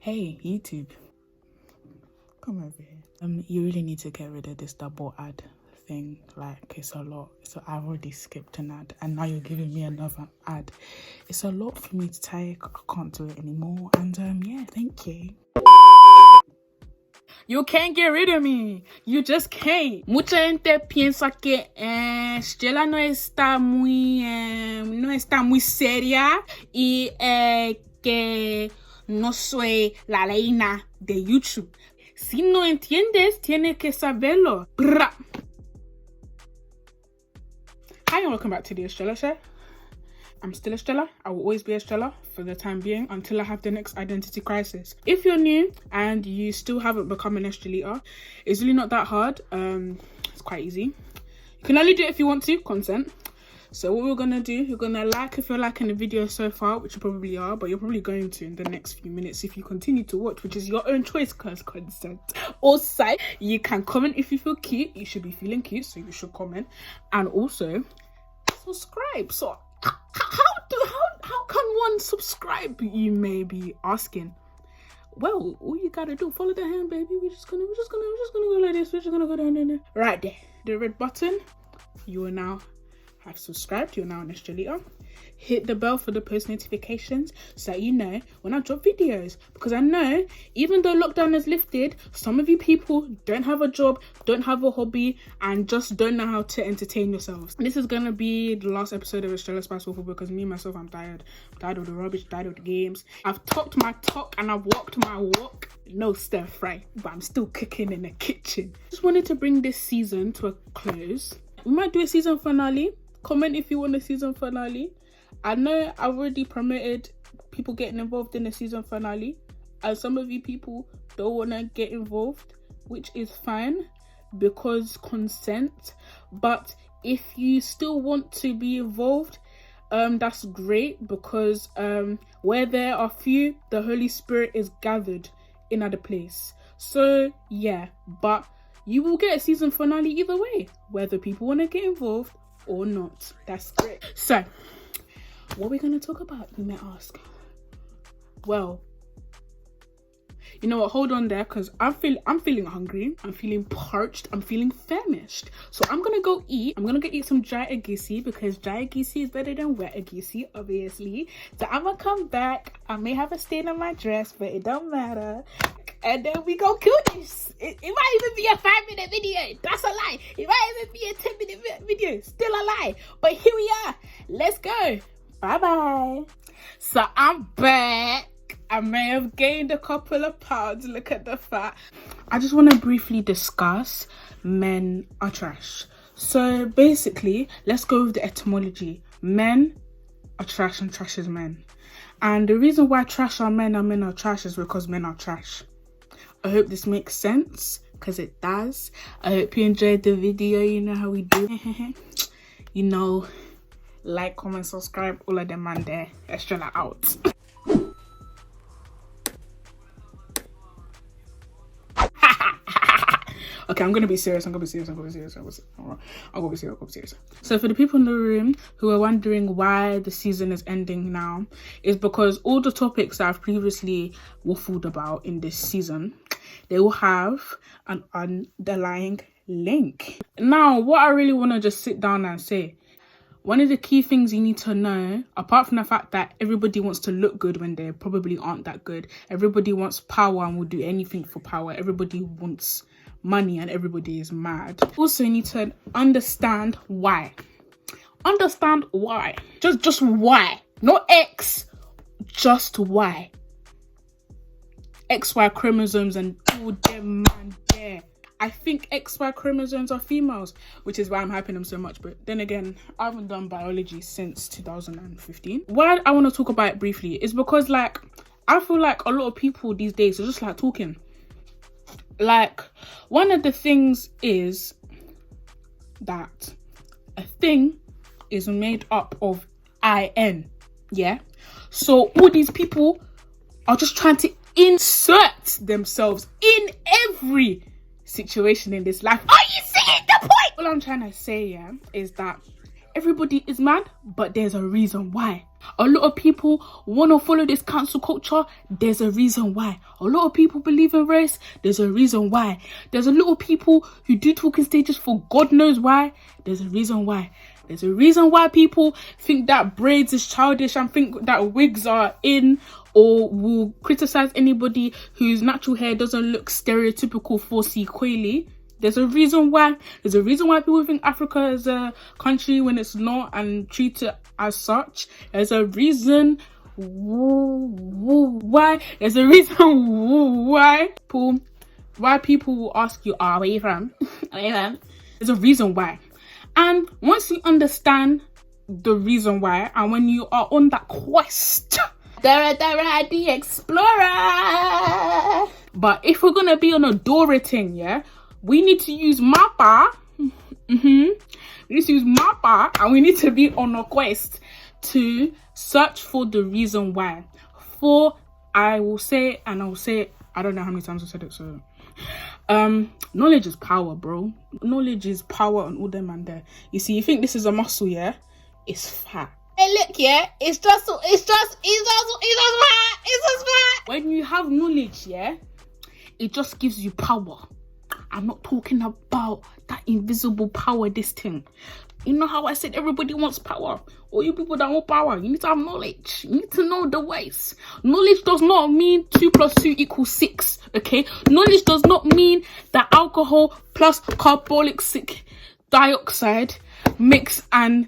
Hey, YouTube. Come over here. You really need to get rid of this double ad thing. Like, it's a lot. So I already skipped an ad and now you're giving me another ad. It's a lot for me to take. I can't do it anymore. And yeah, thank you. You can't get rid of me. You just can't. Mucha gente piensa que Estrella no está muy seria y que no soy la reina de YouTube. Si no entiendes, tienes que saberlo. Bra. Hi and welcome back to the Estrella Show. I'm still Estrella. I will always be Estrella for the time being until I have the next identity crisis. If you're new and you still haven't become an Estrellita, it's really not that hard. It's quite easy. You can only do it if you want to, consent. So what we're gonna do, you're gonna like if you're liking the video so far, which you probably are, but you're probably going to in the next few minutes if you continue to watch, which is your own choice because consent. Also, you can comment if you feel cute. You should be feeling cute, so you should comment. And also, subscribe. So how can one subscribe, you may be asking? Well, all you gotta do, follow the hand, baby. We're just gonna go like this. We're just gonna go down there. Right there, the red button. You will now have subscribed. You're now an Estrellita. Hit the bell for the post notifications so that you know when I drop videos, because I know even though lockdown is lifted, some of you people don't have a job, don't have a hobby, and just don't know how to entertain yourselves. This is gonna be the last episode of Estrella Spice Waffle because me myself, I'm tired. I'm tired of the rubbish, tired of the games. I've talked my talk and I've walked my walk. No stir fry, but I'm still cooking in the kitchen. Just wanted to bring this season to a close. We might do a season finale. Comment if you want a season finale. I know I've already promoted people getting involved in the season finale, and some of you people don't want to get involved, which is fine because consent. But if you still want to be involved, that's great, because where there are few, the Holy Spirit is gathered in other place. So yeah, but you will get a season finale either way, whether people want to get involved or not. That's great. So what are we going to talk about, you may ask? Well, you know what, hold on there, because I'm feeling hungry, I'm feeling parched, I'm feeling famished. So I'm gonna go eat. I'm gonna go eat some dry agisi, because dry agisi is better than wet agisi, obviously. So I'm gonna come back. I may have a stain on my dress, but it don't matter. And then we go kill this. It might even be a 5-minute video. That's a lie. It might even be a 10-minute video. Still a lie. But here we are. Let's go. Bye-bye. So I'm back. I may have gained a couple of pounds. Look at the fat. I just want to briefly discuss men are trash. So basically, let's go with the etymology. Men are trash and trash is men. And the reason why trash are men and men are trash is because men are trash. I hope this makes sense, because it does. I hope you enjoyed the video. You know how we do. You know, like, comment, subscribe, all of them man there. Estrella out. Okay, I'm gonna be serious. So for the people in the room who are wondering why the season is ending now, is because all the topics that I've previously waffled about in this season, they will have an underlying link. Now, what I really want to just sit down and say, one of the key things you need to know, apart from the fact that everybody wants to look good when they probably aren't that good, everybody wants power and will do anything for power, everybody wants money and everybody is mad. Also, you need to understand why. Understand why. Just why. Not X, just why. XY chromosomes and all them man there. I think XY chromosomes are females, which is why I'm hyping them so much. But then again, I haven't done biology since 2015. Why I want to talk about it briefly is because, like, I feel like a lot of people these days are just like talking. Like, one of the things is that a thing is made up of IN, yeah? So all these people are just trying to insert themselves in every situation in this life. Are you seeing the point? All I'm trying to say, yeah, is that everybody is mad, but there's a reason why. A lot of people want to follow this cancel culture. There's a reason why. A lot of people believe in race. There's a reason why. There's a lot of people who do talking stages for God knows why. There's a reason why. There's a reason why people think that braids is childish and think that wigs are in, or will criticize anybody whose natural hair doesn't look stereotypical for Coily. There's a reason why. There's a reason why people think Africa is a country when it's not and treat it as such. There's a reason why. There's a reason why people will ask you, where are you from? There's a reason why. And once you understand the reason why, and when you are on that quest, the explorer. But if we're gonna be on a Dora thing, yeah, we need to use Mappa. We need to use Mappa, and we need to be on a quest to search for the reason why. I will say, I don't know how many times I said it, so knowledge is power, bro. Knowledge is power and all them and there. You see, you think this is a muscle, yeah? It's fat. Hey, look, yeah, it's just fat. When you have knowledge, yeah, it just gives you power. I'm not talking about that invisible power, this thing. You know how I said everybody wants power? All you people that want power, you need to have knowledge. You need to know the ways. Knowledge does not mean 2 + 2 = 6, okay? Knowledge does not mean that alcohol plus carbolic dioxide mix and...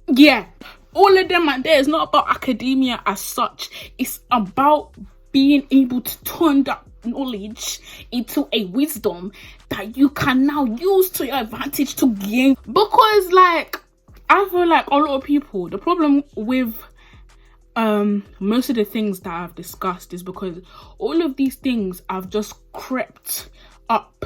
yeah, all of them and there is not about academia as such. It's about being able to turn that knowledge into a wisdom that you can now use to your advantage to gain. Because like, I feel like a lot of people, the problem with most of the things that I've discussed is because all of these things have just crept up.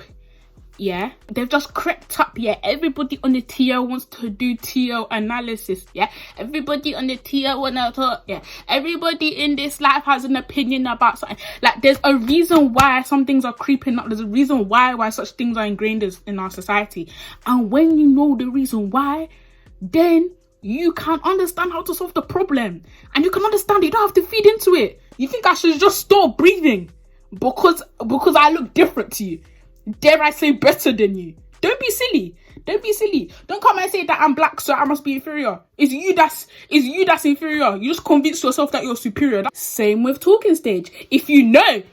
Yeah, they've just crept up. Yeah, everybody on the TO wants to do TO analysis. Yeah, everybody on the TO wanna talk. Yeah, everybody in this life has an opinion about something. Like, there's a reason why some things are creeping up. There's a reason why such things are ingrained in our society. And when you know the reason why, then you can understand how to solve the problem, and you can understand you don't have to feed into it. You think I should just stop breathing because I look different to you? Dare I say better than you? Don't be silly. Don't be silly. Don't come and say that I'm black, so I must be inferior. It's you that's inferior. You just convince yourself that you're superior. Same with talking stage. If you know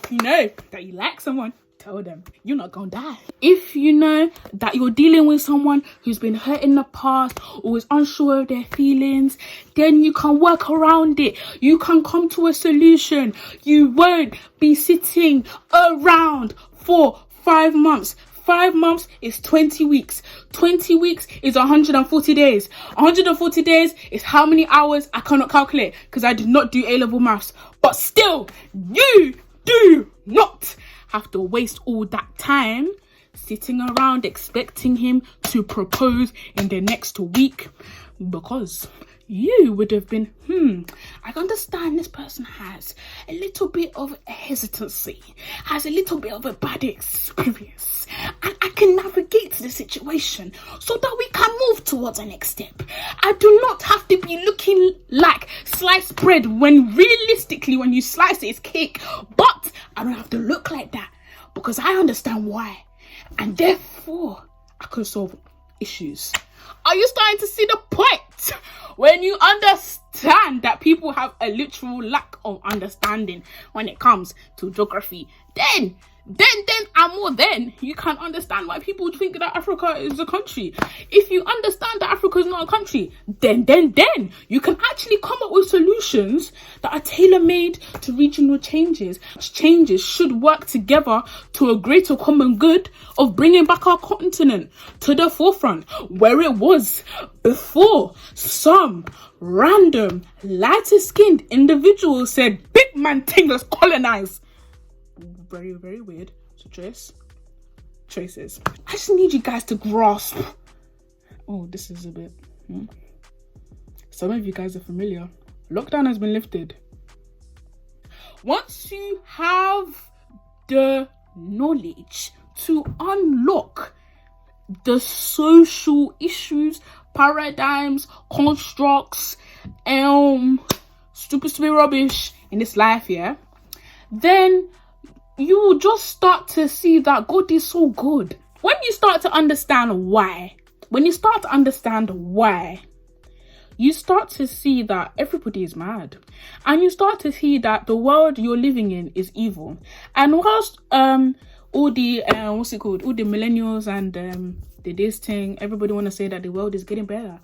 that you like someone, tell them you're not gonna die. If you know that you're dealing with someone who's been hurt in the past or is unsure of their feelings, then you can work around it. You can come to a solution. You won't be sitting around for 5 months. 5 months is 20 weeks. 20 weeks is 140 days. 140 days is how many hours? I cannot calculate because I did not do A-level maths. But still, you do not have to waste all that time sitting around expecting him to propose in the next week, because you would have been, I understand this person has a little bit of hesitancy, has a little bit of a bad experience, and I can navigate the situation so that we can move towards the next step. I do not have to be looking like sliced bread when realistically when you slice it, it's cake, but I don't have to look like that because I understand why, and therefore I can solve issues. Are you starting to see the point? When you understand that people have a literal lack of understanding when it comes to geography, then you can understand why people think that Africa is a country. If you understand that Africa is not a country, then you can actually come up with solutions that are tailor-made to regional changes. Changes should work together to a greater common good of bringing back our continent to the forefront where it was before some random lighter-skinned individual said, "Big man thing, let's colonize." Very, very weird to traces. I just need you guys to grasp. Oh, this is a bit. Some of you guys are familiar. Lockdown has been lifted. Once you have the knowledge to unlock the social issues, paradigms, constructs, stupid rubbish in this life, yeah, then you will just start to see that God is so good. When you start to understand why, you start to see that everybody is mad, and you start to see that the world you're living in is evil. And whilst all the all the millennials and this thing, everybody want to say that the world is getting better.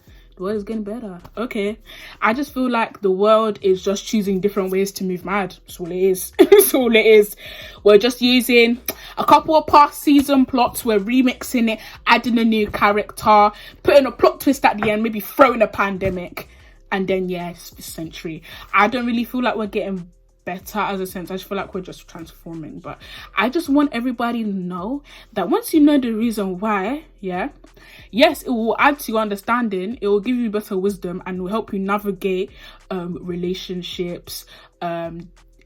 Okay, I just feel like the world is just choosing different ways to move mad. That's all it is. That's all it is. We're just using a couple of past season plots, we're remixing it, adding a new character, putting a plot twist at the end, maybe throwing a pandemic, and then it's the century. I don't really feel like we're getting better as a sense. I just feel like we're just transforming. But I just want everybody to know that once you know the reason why, yes, it will add to your understanding, it will give you better wisdom, and will help you navigate relationships,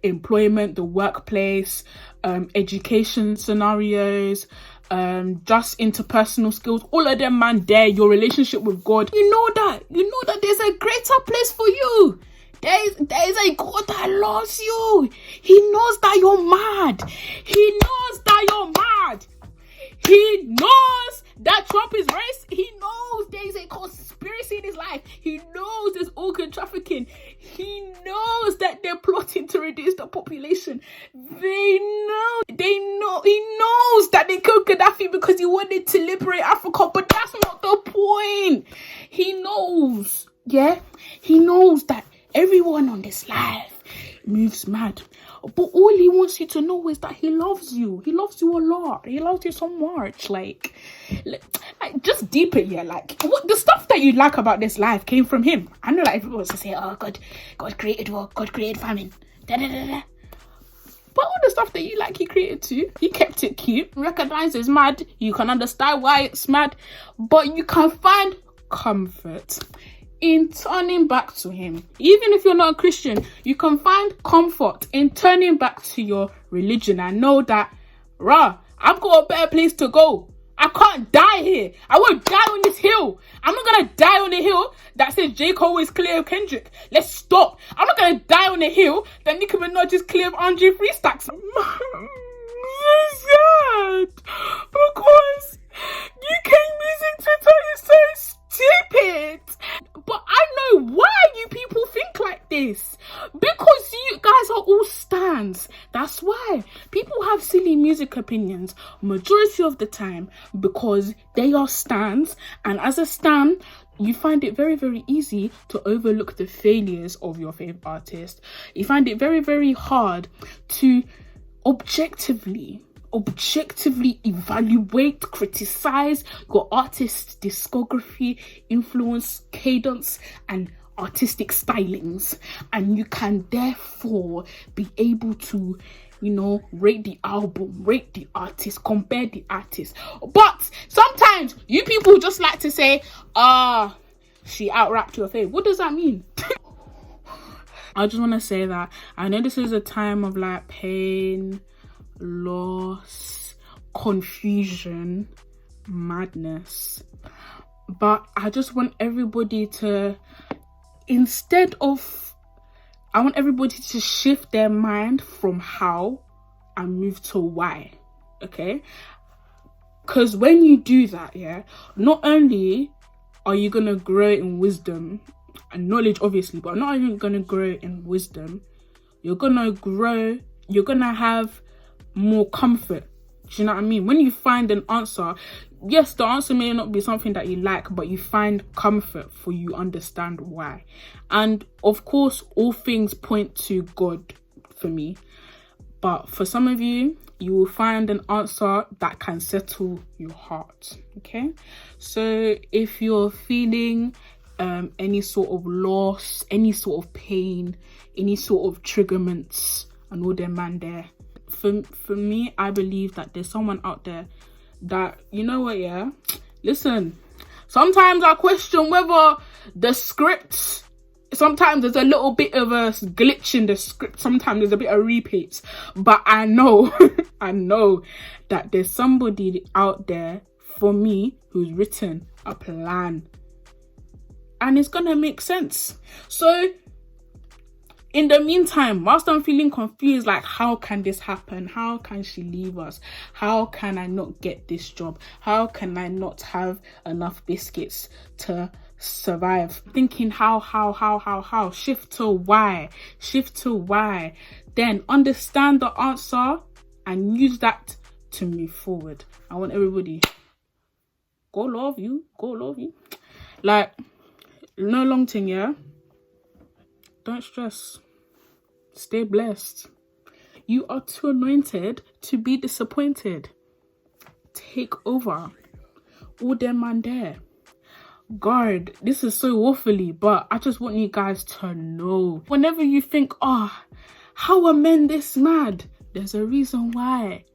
employment, the workplace, education scenarios, just interpersonal skills, all of them, man. Your relationship with God, you know that there's a greater place for you. There is a God that loves you. He knows that you're mad. He knows that Trump is racist. He knows there is a conspiracy in his life. He knows there's organ trafficking. He knows that they're plotting to reduce the population. He knows that they killed Gaddafi because he wanted to liberate Africa, but that's not the point. He knows, he knows that everyone on this life moves mad, but all he wants you to know is that he loves you. He loves you a lot. He loves you so much. Like just deep it, like what the stuff that you like about this life came from him. I know, like everyone wants to say, oh, God created war, God created famine, but all the stuff that you like, he created too. He kept it cute. Recognize it's mad. You can understand why it's mad, but you can find comfort in turning back to him. Even if you're not a Christian, you can find comfort in turning back to your religion and know that, I've got a better place to go. I can't die here. I won't die on this hill. I'm not gonna die on the hill that says J. Cole is clear of Kendrick. Let's stop. I'm not gonna die on the hill that Nicki Minaj is clear of Andre 3 Stacks. So sad, because UK music Twitter is so stupid. But I know why you people think like this, because you guys are all stans. That's why people have silly music opinions majority of the time, because they are stans, and as a stan you find it very, very easy to overlook the failures of your favorite artist. You find it very, very hard to objectively evaluate, criticize your artist's discography, influence, cadence, and artistic stylings, and you can therefore be able to, rate the album, rate the artist, compare the artist. But sometimes you people just like to say, she out-rapped your fave. What does that mean? I just want to say that I know this is a time of like pain, loss, confusion, madness, but I just want everybody to, I want everybody to shift their mind from how and move to why, okay? Because when you do that, not only are you gonna grow in wisdom and knowledge, obviously, but not only gonna grow in wisdom, you're gonna have more comfort. Do you know what I mean? When you find an answer, yes, the answer may not be something that you like, but you find comfort for you understand why. And of course, all things point to God for me, but for some of you, you will find an answer that can settle your heart. Okay, so if you're feeling any sort of loss, any sort of pain, any sort of triggerments and all them man there, for me, I believe that there's someone out there that, you know what, listen, sometimes I question whether the script, sometimes there's a little bit of a glitch in the script, sometimes there's a bit of repeats, but I know I know that there's somebody out there for me who's written a plan. And it's gonna make sense. So in the meantime, whilst I'm feeling confused, like, how can this happen? How can she leave us? How can I not get this job? How can I not have enough biscuits to survive? Thinking how? Shift to why. Then understand the answer and use that to move forward. I want everybody, go love you. Like, no long thing, yeah? Don't stress. Stay blessed. You are too anointed to be disappointed. Take over. All them man there. God, this is so woefully, but I just want you guys to know. Whenever you think, oh, how are men this mad? There's a reason why.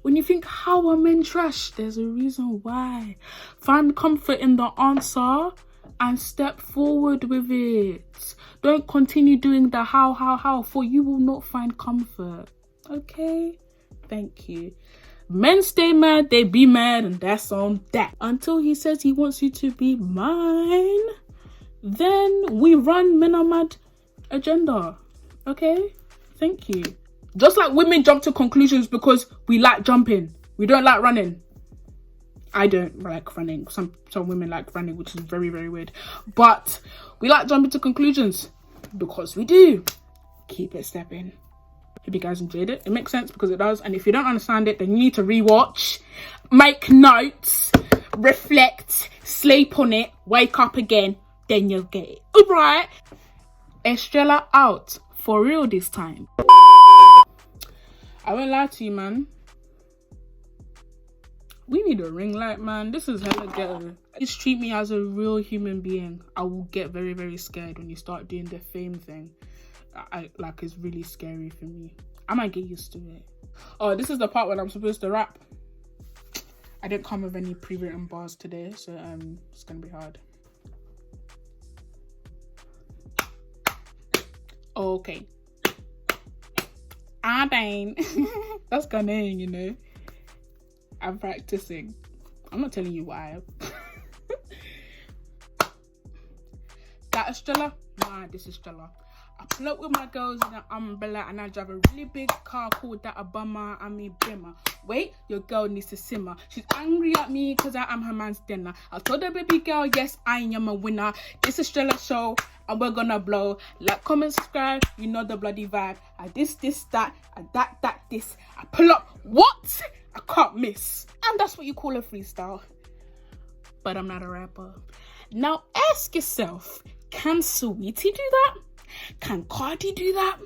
When you think, how are men trash? There's a reason why. Find comfort in the answer and step forward with it. Don't continue doing the how, for you will not find comfort. Okay? Thank you. Men stay mad, they be mad, and that's on that. Until he says he wants you to be mine, then we run Men Are Mad agenda. Okay? Thank you. Just like women jump to conclusions because we like jumping. We don't like running. I don't like running. Some women like running, which is very, very weird. But we like jumping to conclusions because we do. Keep it stepping. Hope you guys enjoyed it. It makes sense because it does. And if you don't understand it, then you need to rewatch, make notes, reflect, sleep on it, wake up again, then you'll get it. Alright. Estrella out. For real this time. I won't lie to you, man. We need a ring light, man. This is hella ghetto. Just treat me as a real human being. I will get very, very scared when you start doing the fame thing. It's really scary for me. I might get used to it. Oh, this is the part when I'm supposed to rap. I didn't come with any pre-written bars today, so it's gonna be hard. Okay. Bang. That's Ghanaian, you know. I'm practicing. I'm not telling you why. That Estrella? Nah, this is Estrella. I pull up with my girls in an umbrella and I drive a really big car called that Obama, I mean Bimmer. Wait, your girl needs to simmer. She's angry at me because I am her man's dinner. I told her, baby girl, yes, I am a winner. This is TheEstrellaShow and we're gonna blow. Like, comment, subscribe, you know the bloody vibe. I this, that, I that, this. I pull up, what? I can't miss. And that's what you call a freestyle. But I'm not a rapper. Now ask yourself, can Sweetie do that? Can Cardi do that?